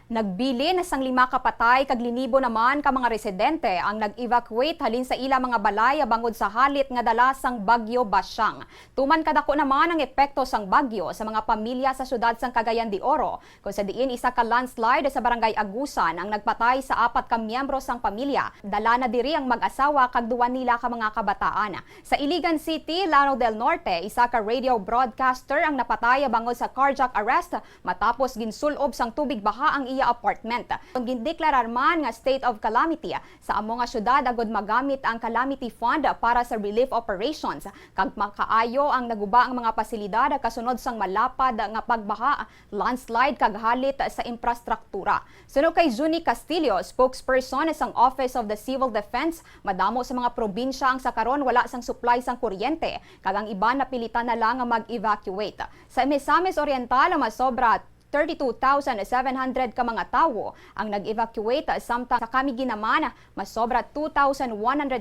Nagbili na sang 5 kapatay kag linibo naman ka mga residente ang nag-evacuate halin sa ila mga balay bangod sa halit nga dala sang Bagyo Basyang. Tuman kadako naman ang epekto sang bagyo sa mga pamilya sa syudad sang Cagayan de Oro, kung sa diin isa ka landslide sa barangay Agusan ang nagpatay sa 4 ka miyembro sang pamilya. Dala na diri ang mag-asawa kag 2 nila ka mga kabataan. Sa Iligan City, Lanao del Norte, isa ka radio broadcaster ang napatay bangod sa carjack arrest matapos ginsulob sang tubig baha ang iya apartment. Gindeklarar man nga state of calamity sa amo nga syudad agod magamit ang calamity fund para sa relief operations kag makaayo ang naguba ang mga pasilidad kasunod sang malapad nga pagbaha, landslide kag halit sa infrastruktura. Suno kay Juni Castillo, spokesperson sang Office of the Civil Defense, madamo sa mga probinsya ang sa karon wala sang supply sang kuryente kag ang iban napilitan na lang nga mag-evacuate. Sa Misamis Oriental, masobra 32,700 ka mga tawo ang nag-evacuate samtang sa Camiguin naman masobra 2,100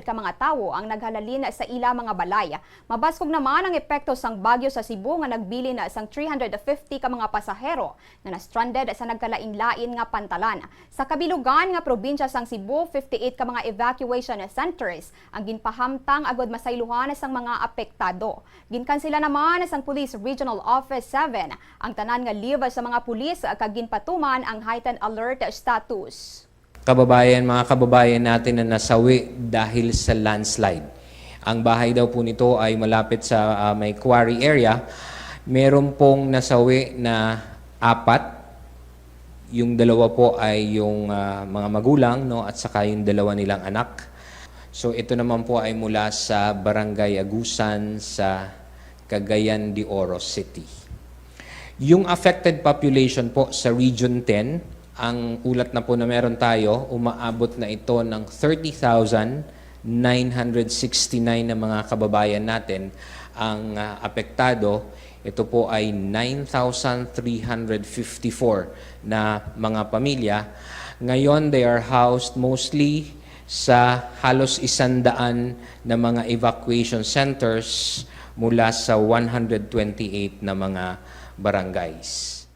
ka mga tawo ang naghalalin sa ila mga balay. Mabaskog naman ang epekto sang bagyo sa Cebu nga nagbilin sang 350 ka mga pasahero na na-stranded sa nagkalain-lain nga pantalan. Sa kabilugan nga probinsya sang Cebu, 58 ka mga evacuation centers ang ginpahamtang agod masaylohan sang mga apektado. Ginkansela naman sang Police Regional Office 7 ang tanan nga live sa mga pulis kag ginpatuman ang heightened alert status. Mga kababayan natin na nasawi dahil sa landslide. Ang bahay daw po nito ay malapit sa may quarry area. Meron pong nasawi na 4. Yung 2 po ay yung mga magulang, no, at saka yung 2 nilang anak. So ito naman po ay mula sa Barangay Agusan sa Cagayan de Oro City. Yung affected population po sa Region 10, ang ulat na po na meron tayo, umaabot na ito ng 30,969 na mga kababayan natin ang apektado. Ito po ay 9,354 na mga pamilya. Ngayon, they are housed mostly sa halos 100 na mga evacuation centers mula sa 128 na mga barangays.